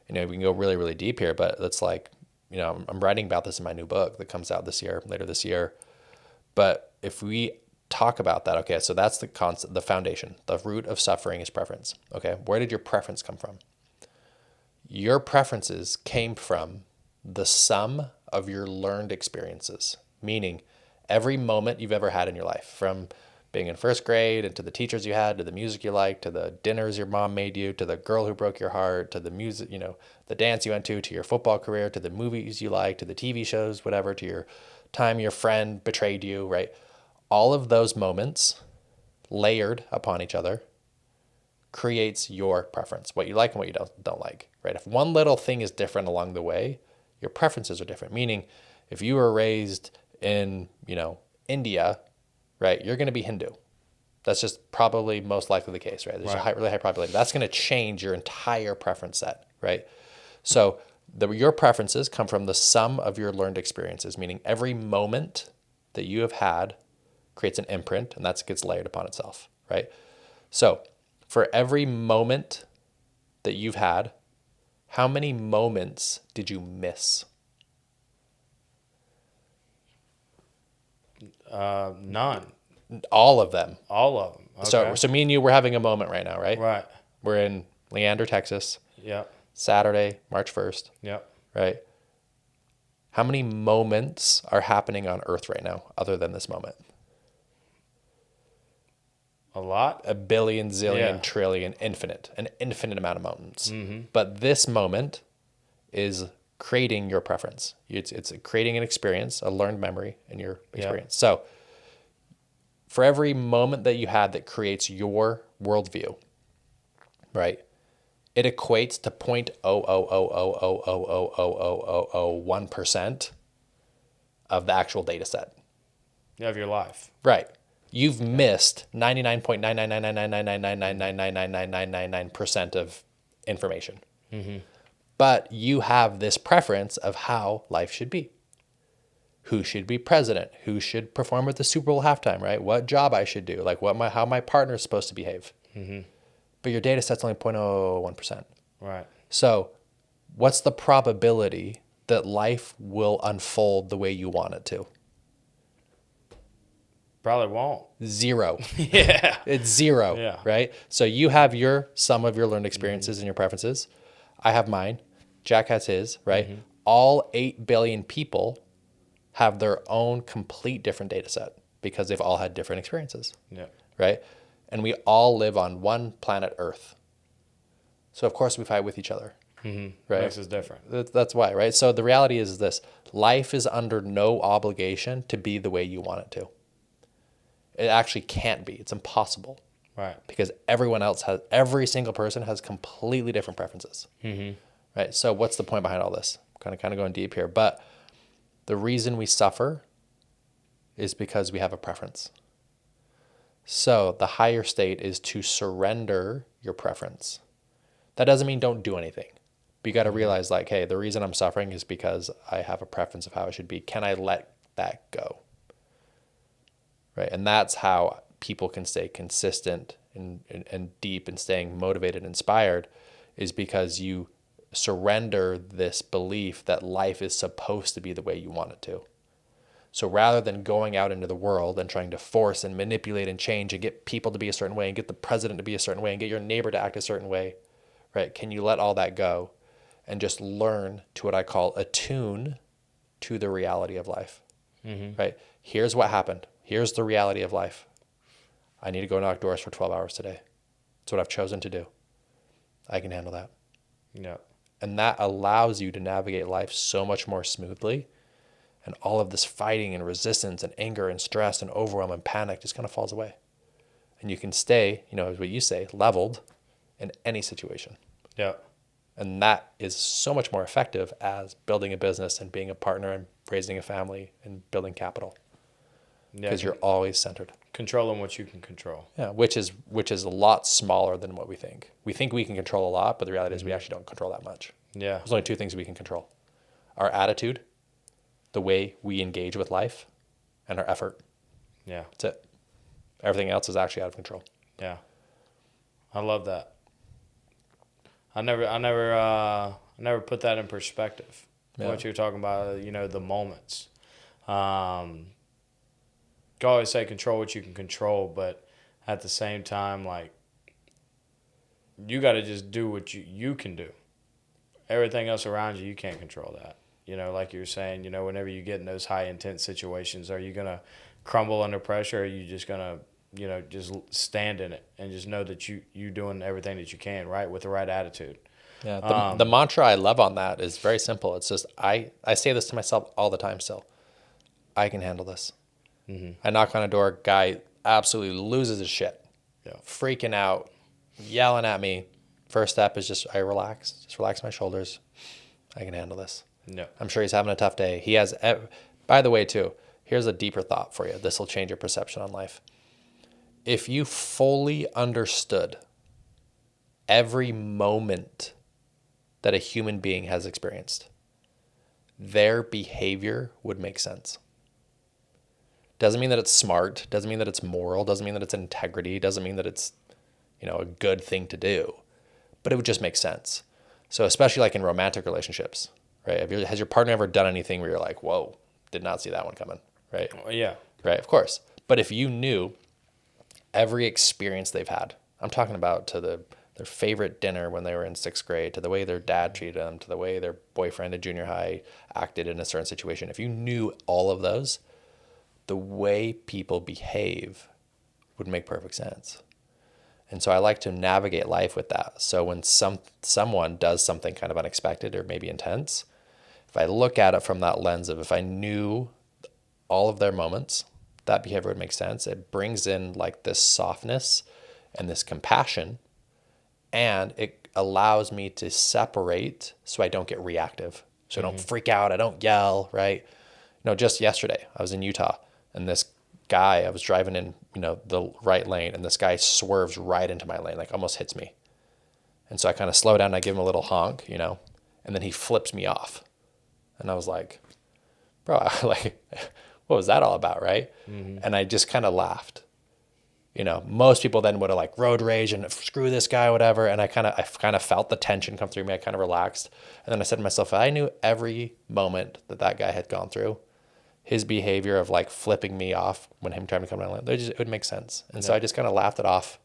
We can go really, really deep here, but it's like, I'm writing about this in my new book that comes out later this year. But if we talk about that, okay, so that's the concept, the foundation. The root of suffering is preference. Okay, where did your preference come from? Your preferences came from the sum of your learned experiences, meaning every moment you've ever had in your life, from being in first grade and to the teachers you had, to the music you liked, to the dinners your mom made you, to the girl who broke your heart, to the music, the dance you went to your football career, to the movies you liked, to the TV shows, whatever, to your time your friend betrayed you, right? All of those moments layered upon each other creates your preference, what you like and what you don't like, right? If one little thing is different along the way, your preferences are different. Meaning, if you were raised in, India, right, you're going to be Hindu. That's just probably most likely the case, right? There's a really high probability. That's going to change your entire preference set, right? So your preferences come from the sum of your learned experiences, meaning every moment that you have had creates an imprint, and that gets layered upon itself, right? So for every moment that you've had, how many moments did you miss? None. All of them. All of them. Okay. So me and you, we're having a moment right now, right? Right. We're in Leander, Texas. Yep. Saturday, March 1st. Yep. Right? How many moments are happening on Earth right now other than this moment? A lot. A billion, zillion, trillion, infinite. An infinite amount of moments. But this moment is creating your preference. It's creating an experience, a learned memory in your experience. So for every moment that you had that creates your worldview, right, it equates to 0.00000000001% of the actual data set. Of your life. Right. You've missed 99.9999999999999% of information. But you have this preference of how life should be. Who should be president? Who should perform at the Super Bowl halftime, right? What job I should do, like how my partner is supposed to behave. But your data set's only 0.01%. Right. So what's the probability that life will unfold the way you want it to? Probably won't. Zero. Yeah. It's zero. Yeah. Right? So you have some of your learned experiences and your preferences. I have mine. Jack has his, right? All 8 billion people have their own complete different data set because they've all had different experiences. Yeah. Right? And we all live on one planet Earth. So of course we fight with each other. Right? Makes us different. That's why, right? So the reality is this: life is under no obligation to be the way you want it to. It actually can't be. It's impossible. Right. Because every single person has completely different preferences. Right? So what's the point behind all this? Kind of going deep here. But the reason we suffer is because we have a preference. So the higher state is to surrender your preference. That doesn't mean don't do anything. But you got to realize, like, hey, the reason I'm suffering is because I have a preference of how it should be. Can I let that go? Right? And that's how people can stay consistent and deep and staying motivated and inspired, is because you surrender this belief that life is supposed to be the way you want it to. So rather than going out into the world and trying to force and manipulate and change and get people to be a certain way and get the president to be a certain way and get your neighbor to act a certain way, right? Can you let all that go and just learn to what I call attune to the reality of life, right? Here's what happened. Here's the reality of life. I need to go knock doors for 12 hours today. That's what I've chosen to do. I can handle that. Yeah. And that allows you to navigate life so much more smoothly. And all of this fighting and resistance and anger and stress and overwhelm and panic just kind of falls away. And you can stay, as what you say, leveled in any situation. Yeah. And that is so much more effective as building a business and being a partner and raising a family and building capital. Because you're always centered. Controlling what you can control. Yeah, which is a lot smaller than what we think. We think we can control a lot, but the reality is we actually don't control that much. Yeah. There's only 2 things we can control: our attitude, the way we engage with life, and our effort. Yeah. That's it. Everything else is actually out of control. Yeah. I love that. I never put that in perspective. Yeah. What you're talking about, the moments. You always say control what you can control, but at the same time, like, you got to just do what you can do. Everything else around you can't control that. Like you were saying, whenever you get in those high intense situations, are you going to crumble under pressure, or are you just going to, just stand in it and just know that you doing everything that you can, right, with the right attitude. Yeah. The mantra I love on that is very simple. It's just, I say this to myself all the time still. I can handle this. I knock on a door, guy absolutely loses his shit. Yeah. Freaking out, yelling at me. First step is just relax my shoulders. I can handle this. Yeah. I'm sure he's having a tough day. He has, by the way, too, here's a deeper thought for you. This will change your perception on life. If you fully understood every moment that a human being has experienced, their behavior would make sense. Doesn't mean that it's smart, doesn't mean that it's moral, doesn't mean that it's integrity, doesn't mean that it's, a good thing to do, but it would just make sense. So especially like in romantic relationships, right? Has your partner ever done anything where you're like, whoa, did not see that one coming, right? Yeah. Right, of course. But if you knew every experience they've had, I'm talking about to their favorite dinner when they were in 6th grade, to the way their dad treated them, to the way their boyfriend in junior high acted in a certain situation. If you knew all of those, the way people behave would make perfect sense. And so I like to navigate life with that. So when someone does something kind of unexpected or maybe intense, if I look at it from that lens of if I knew all of their moments, that behavior would make sense. It brings in like this softness and this compassion, and it allows me to separate so I don't get reactive. So I don't freak out, I don't yell, right? Just yesterday, I was in Utah, and this guy, I was driving in, the right lane, and this guy swerves right into my lane, like almost hits me. And so I kind of slow down and I give him a little honk, and then he flips me off. And I was like, bro, like, what was that all about, right? Mm-hmm. And I just kind of laughed. Most people then would have like road rage and screw this guy, whatever. And I kind of felt the tension come through me. I kind of relaxed. And then I said to myself, if I knew every moment that guy had gone through, his behavior of like flipping me off when him trying to come down the lane, it would make sense. And so I just kind of laughed it off,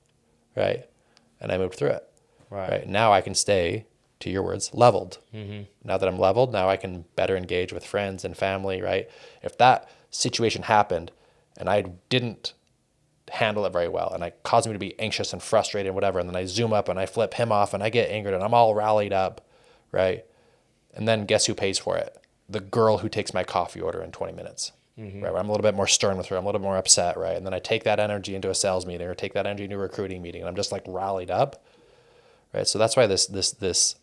right? And I moved through it. Right. Now I can stay, to your words, leveled. Mm-hmm. Now that I'm leveled, now I can better engage with friends and family, right? If that situation happened and I didn't handle it very well and it caused me to be anxious and frustrated and whatever, and then I zoom up and I flip him off and I get angered and I'm all rallied up, right? And then guess who pays for it? The girl who takes my coffee order in 20 minutes, right? Where I'm a little bit more stern with her. I'm a little bit more upset, right? And then I take that energy into a sales meeting or take that energy into a recruiting meeting, and I'm just like rallied up, right? So that's why this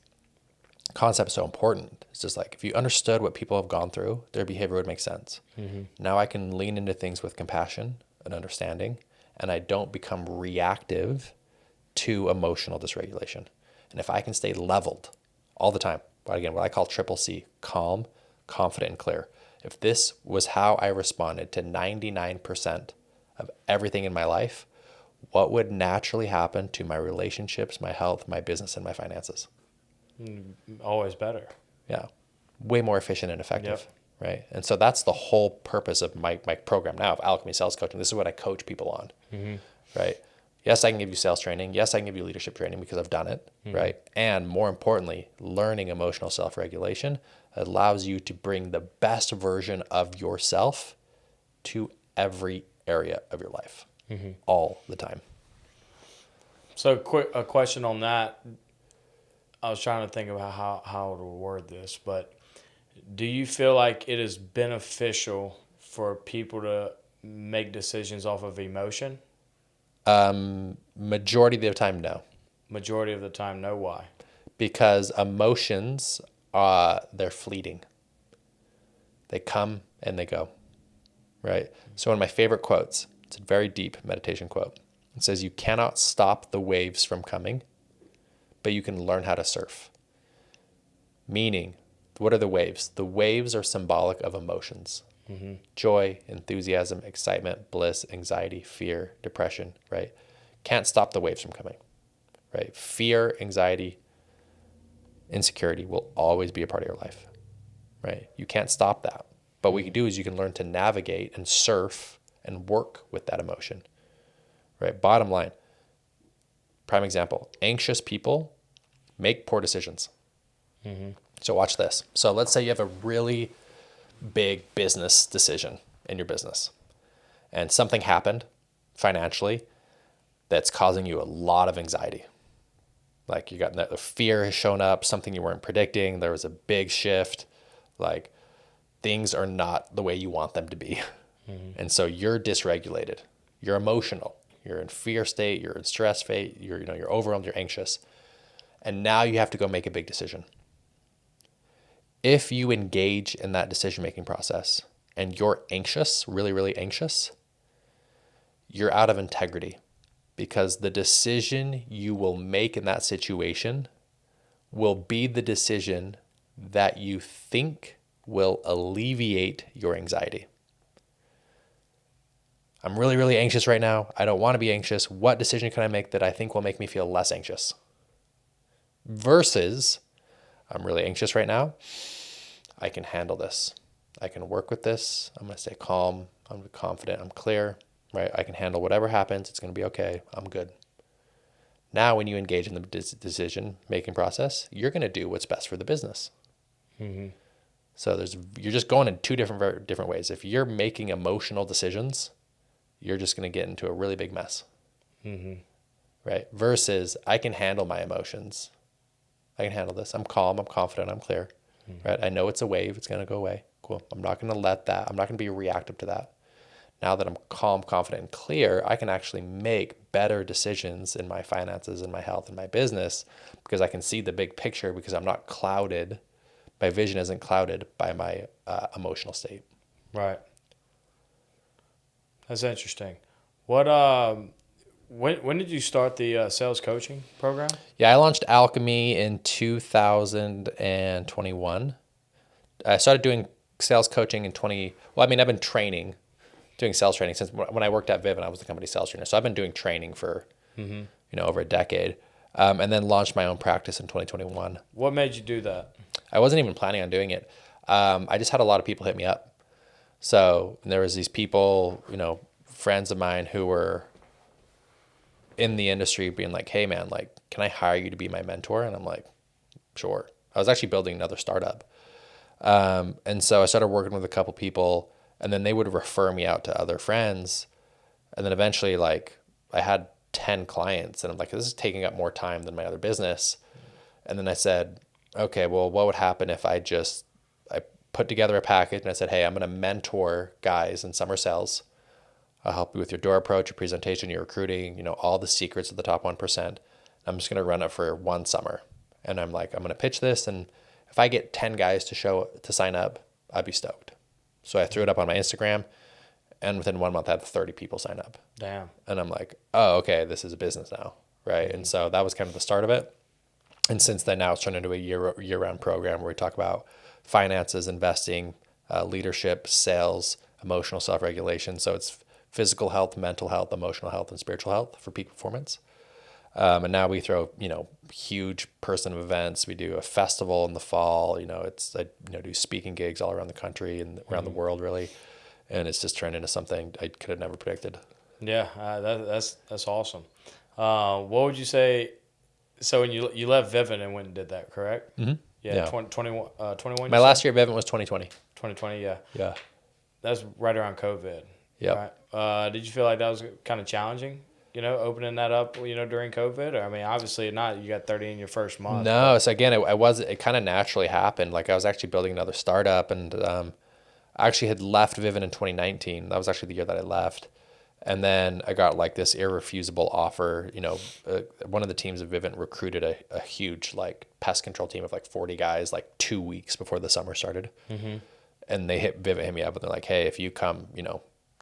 concept is so important. It's just like, if you understood what people have gone through, their behavior would make sense. Mm-hmm. Now I can lean into things with compassion and understanding, and I don't become reactive to emotional dysregulation. And if I can stay leveled all the time, again, what I call triple C, calm, confident, and clear. If this was how I responded to 99% of everything in my life, what would naturally happen to my relationships, my health, my business, and my finances? Always better. Yeah. Way more efficient and effective. Yep. Right. And so that's the whole purpose of my program now of Alchemy Sales Coaching. This is what I coach people on. Mm-hmm. Right. Yes, I can give you sales training. Yes, I can give you leadership training because I've done it, right? And more importantly, learning emotional self-regulation allows you to bring the best version of yourself to every area of your life, all the time. So a question on that. I was trying to think about how to word this, but do you feel like it is beneficial for people to make decisions off of emotion? Majority of the time, no. Majority of the time, no. Why? Because emotions, they're fleeting. They come and they go, right? So one of my favorite quotes, it's a very deep meditation quote. It says, you cannot stop the waves from coming, but you can learn how to surf. Meaning, what are the waves? The waves are symbolic of emotions. Mm-hmm. Joy, enthusiasm, excitement, bliss, anxiety, fear, depression, right? Can't stop the waves from coming, right? Fear, anxiety, insecurity will always be a part of your life, right? You can't stop that. But what you can do is you can learn to navigate and surf and work with that emotion, right? Bottom line, prime example, anxious people make poor decisions. Mm-hmm. So watch this. So let's say you have a really big business decision in your business and something happened financially that's causing you a lot of anxiety. Like you got the fear has shown up, something you weren't predicting. There was a big shift. Like things are not the way you want them to be. Mm-hmm. And so you're dysregulated. You're emotional. You're in fear state. You're in stress state. You're overwhelmed. You're anxious. And now you have to go make a big decision. If you engage in that decision-making process and you're anxious, really, really anxious, you're out of integrity, because the decision you will make in that situation will be the decision that you think will alleviate your anxiety. I'm really, really anxious right now. I don't want to be anxious. What decision can I make that I think will make me feel less anxious? Versus, I'm really anxious right now. I can handle this. I can work with this. I'm going to stay calm. I'm confident. I'm clear, right? I can handle whatever happens. It's going to be okay. I'm good. Now, when you engage in the decision-making process, you're going to do what's best for the business. Mm-hmm. So you're just going in two different ways. If you're making emotional decisions, you're just going to get into a really big mess, right? Versus, I can handle my emotions. I can handle this. I'm calm. I'm confident. I'm clear, right? I know it's a wave. It's going to go away. Cool. I'm not going to let that. I'm not going to be reactive to that. Now that I'm calm, confident, and clear, I can actually make better decisions in my finances, in my health, in my business, because I can see the big picture, because I'm not clouded. My vision isn't clouded by my emotional state. Right. That's interesting. What when did you start the sales coaching program? Yeah, I launched Alchemy in 2021. I started doing sales coaching in I've been doing sales training since when I worked at Vivint. I was the company sales trainer. So I've been doing training for, over a decade, and then launched my own practice in 2021. What made you do that? I wasn't even planning on doing it. I just had a lot of people hit me up. So there was these people, friends of mine who were in the industry being like, hey man, like, can I hire you to be my mentor? And I'm like, sure. I was actually building another startup. And so I started working with a couple people, and then they would refer me out to other friends. And then eventually, like, I had 10 clients, and I'm like, this is taking up more time than my other business. And then I said, okay, well, what would happen if I put together a package and I said, hey, I'm going to mentor guys in summer sales. I'll help you with your door approach, your presentation, your recruiting, all the secrets of the top 1%. I'm just going to run it for one summer. And I'm like, I'm going to pitch this, and if I get 10 guys to sign up, I'd be stoked. So I threw it up on my Instagram, and within 1 month I had 30 people sign up. Damn. And I'm like, oh, okay, this is a business now, right? And so that was kind of the start of it. And since then, now it's turned into a year-round program where we talk about finances, investing, leadership, sales, emotional self-regulation. So it's physical health, mental health, emotional health, and spiritual health for peak performance. And now we throw, huge person events. We do a festival in the fall. I do speaking gigs all around the country and around the world, really. And it's just turned into something I could have never predicted. Yeah, that's awesome. What would you say? So when you left Vivint and went and did that, correct? Mm-hmm. Yeah. 21. My last year at Vivint was 2020. 2020, yeah. Yeah. That's right around COVID. Yeah. Right? Did you feel like that was kind of challenging? Opening that up, during COVID? Or, I mean, obviously not. You got 30 in your first month. No. But. So again, it kind of naturally happened. Like, I was actually building another startup, and I actually had left Vivint in 2019. That was actually the year that I left. And then I got like this irrefusable offer. One of the teams of Vivint recruited a huge like pest control team of like 40 guys like 2 weeks before the summer started. Mm-hmm. And Vivint hit me up, and they're like, hey, if you come,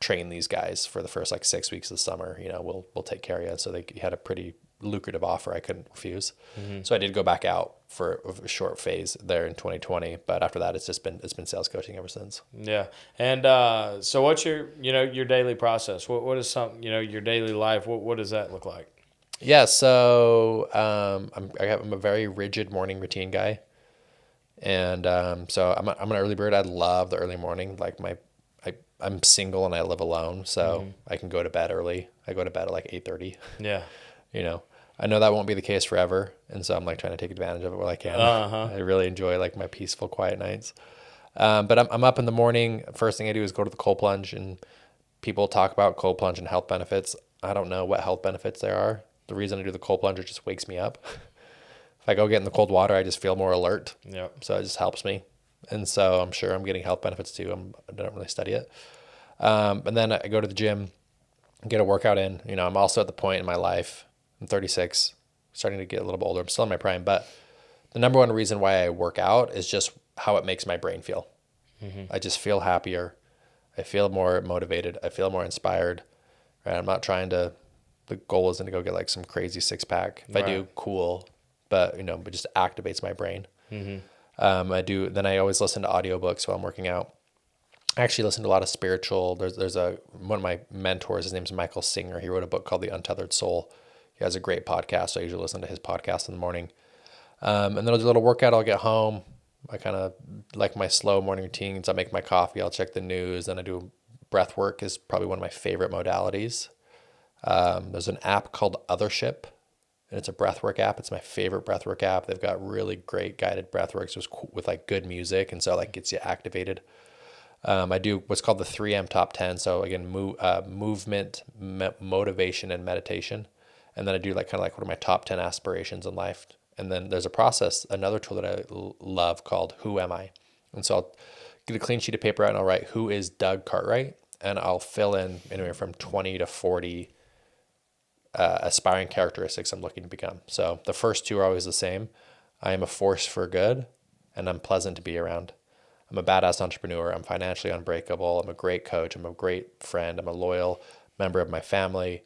train these guys for the first like 6 weeks of the summer, we'll take care of you. So they had a pretty lucrative offer I couldn't refuse. Mm-hmm. So I did go back out for a short phase there in 2020, but after that it's been sales coaching ever since. Yeah. And so what's your your daily process? What is your daily life? What does that look like? Yeah, so I'm a very rigid morning routine guy. And so I'm an early bird. I love the early morning. Like I'm single and I live alone, so I can go to bed early. I go to bed at like 8:30. Yeah. I know that won't be the case forever, and so I'm like trying to take advantage of it while I can. I really enjoy like my peaceful, quiet nights. But I'm up in the morning. First thing I do is go to the cold plunge, and people talk about cold plunge and health benefits. I don't know what health benefits there are. The reason I do the cold plunge, it just wakes me up. If I go get in the cold water, I just feel more alert. Yeah. So it just helps me. And so I'm sure I'm getting health benefits too. I don't really study it. And then I go to the gym, get a workout in. I'm also at the point in my life, I'm 36, starting to get a little bit older. I'm still in my prime, but the number one reason why I work out is just how it makes my brain feel. Mm-hmm. I just feel happier. I feel more motivated. I feel more inspired. Right? I'm not trying to, the goal isn't to go get like some crazy 6-pack. If I do, cool. But, it just activates my brain. Mm-hmm. Then I always listen to audiobooks while I'm working out. I actually listen to a lot of spiritual. There's one of my mentors. His name's Michael Singer. He wrote a book called The Untethered Soul. He has a great podcast. So I usually listen to his podcast in the morning. And then I'll do a little workout. I'll get home. I kind of like my slow morning routines. I make my coffee. I'll check the news. Then I do breath work is probably one of my favorite modalities. There's an app called Othership, and it's a breathwork app. It's my favorite breathwork app. They've got really great guided breathworks with like good music, and so like gets you activated. I do what's called the 3M Top 10. So again, movement, motivation, and meditation. And then I do like kind of like what are my top 10 aspirations in life. And then there's a process, another tool that I love called Who Am I? And so I'll get a clean sheet of paper out and I'll write, who is Doug Cartwright? And I'll fill in anywhere from 20 to 40 aspiring characteristics I'm looking to become. So the first two are always the same. I am a force for good, and I'm pleasant to be around. I'm a badass entrepreneur. I'm financially unbreakable. I'm a great coach. I'm a great friend. I'm a loyal member of my family.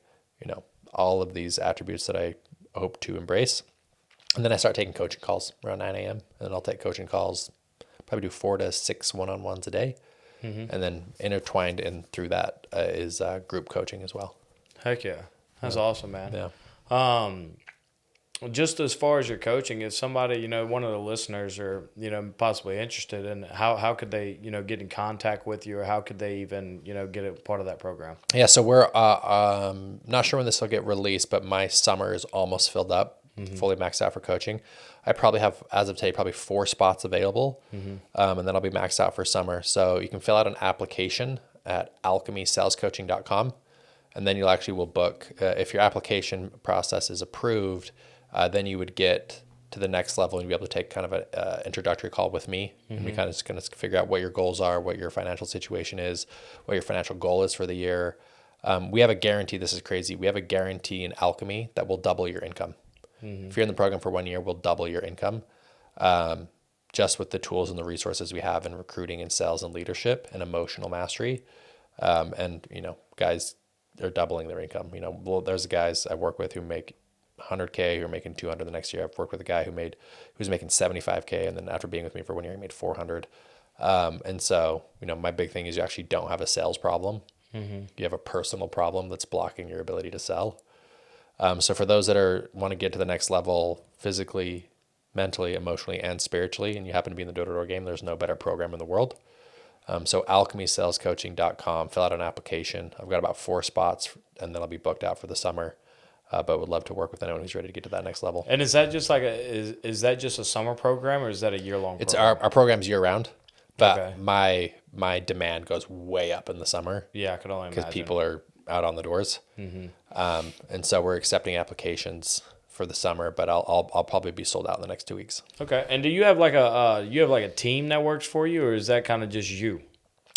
All of these attributes that I hope to embrace. And then I start taking coaching calls around 9 a.m. And then I'll take coaching calls, probably do 4 to 6 one-on-ones a day. Mm-hmm. And then intertwined in through that is group coaching as well. Heck yeah. That's awesome, man. Yeah. Just as far as your coaching, if somebody, one of the listeners are, possibly interested in how could they, get in contact with you, or how could they even, get a part of that program? Yeah. So we're not sure when this will get released, but my summer is almost filled up, fully maxed out for coaching. I probably have, as of today, probably 4 spots available. And then I'll be maxed out for summer. So you can fill out an application at alchemysalescoaching.com. And then you'll actually will book, if your application process is approved, then you would get to the next level and you'll be able to take kind of an introductory call with me. And we kind of just going to figure out what your goals are, what your financial situation is, what your financial goal is for the year. We have a guarantee, this is crazy, we have a guarantee in Alchemy that will double your income. If you're in the program for 1 year, we'll double your income, just with the tools and the resources we have in recruiting and sales and leadership and emotional mastery. And, guys, they're doubling their income. There's guys I work with who make 100K, who are making 200 the next year. I've worked with a guy who was making 75K, and then after being with me for 1 year, he made 400. And so, my big thing is you actually don't have a sales problem. You have a personal problem that's blocking your ability to sell. So for those that want to get to the next level physically, mentally, emotionally, and spiritually, and you happen to be in the door-to-door game, there's no better program in the world. So alchemysalescoaching.com, fill out an application. I've got about 4 spots, and then I'll be booked out for the summer. But would love to work with anyone who's ready to get to that next level. And is that just like is that just a summer program, or is that a year-long program? It's our program's year-round, but okay. my demand goes way up in the summer. Yeah, I could only imagine. Because people are out on the doors. And so we're accepting applications for the summer, but I'll probably be sold out in the next 2 weeks. Okay. And do you have like a team that works for you, or is that kind of just you?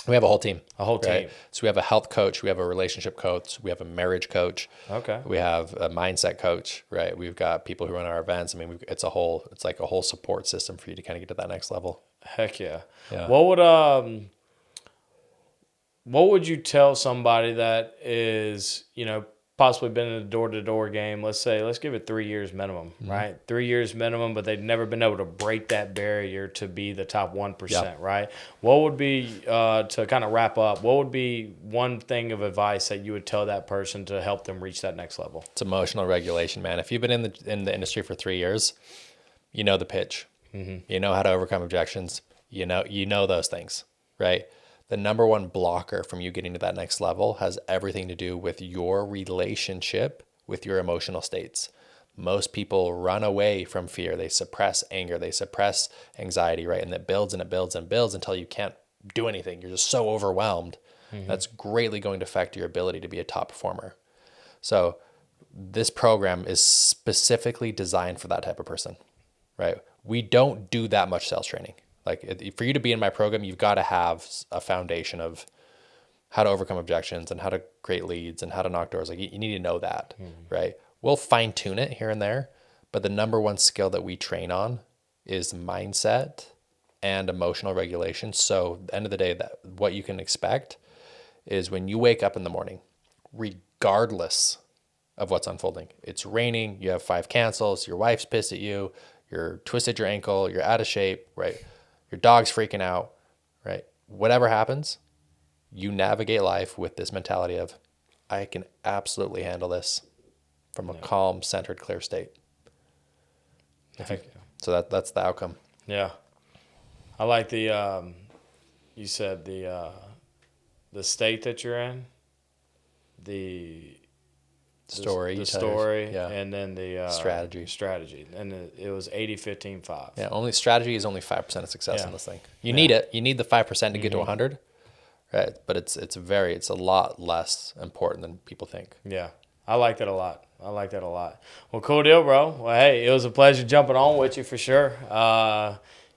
We have a whole team. A whole team. Right? So we have a health coach, we have a relationship coach, we have a marriage coach. Okay. We have a mindset coach, right? We've got people who run our events. I mean, it's like a whole support system for you to kind of get to that next level. Heck yeah. Yeah. What would you tell somebody that is, possibly been in a door-to-door game? Let's give it 3 years minimum, right? 3 years minimum, but they've never been able to break that barrier to be the top 1%, right? What would be, to kind of wrap up, what would be one thing of advice that you would tell that person to help them reach that next level? It's emotional regulation, man. If you've been in the industry for 3 years, you know the pitch. You know how to overcome objections. You know those things, right? The number one blocker from you getting to that next level has everything to do with your relationship with your emotional states. Most people run away from fear. They suppress anger. They suppress anxiety, right? And that builds and it builds and builds until you can't do anything. You're just so overwhelmed. That's greatly going to affect your ability to be a top performer. So this program is specifically designed for that type of person, right? We don't do that much sales training. Like, for you to be in my program, you've got to have a foundation of how to overcome objections and how to create leads and how to knock doors. Like, you need to know that, right? We'll fine tune it here and there, but the number one skill that we train on is mindset and emotional regulation. So at the end of the day, what you can expect is when you wake up in the morning, regardless of what's unfolding, it's raining, you have 5 cancels, your wife's pissed at you, you're twisted your ankle, you're out of shape, right? Your dog's freaking out, right? Whatever happens, you navigate life with this mentality of, I can absolutely handle this from a calm, centered, clear state. So that's the outcome. Yeah. I like the, you said the state that you're in, the story, and then the strategy. And it was 80, 15, 5. Yeah, strategy is only 5% of success in this thing. You need it. You need the 5% to get to 100, right? But it's a lot less important than people think. Yeah, I like that a lot. Well, cool deal, bro. Well, hey, it was a pleasure jumping on with you for sure.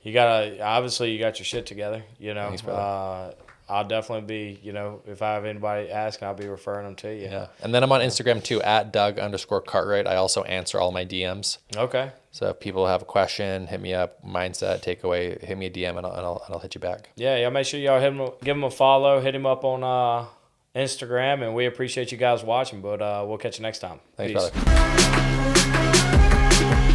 You got your shit together, you know. Thanks, brother. I'll definitely be, you know, if I have anybody asking, I'll be referring them to you. Yeah. And then I'm on Instagram too, @Doug_Cartwright. I also answer all my DMs. Okay. So if people have a question, hit me up, mindset, takeaway, hit me a DM and I'll hit you back. Yeah. Make sure y'all give him a follow, hit him up on Instagram, and we appreciate you guys watching, but we'll catch you next time. Thanks, Peace. brother.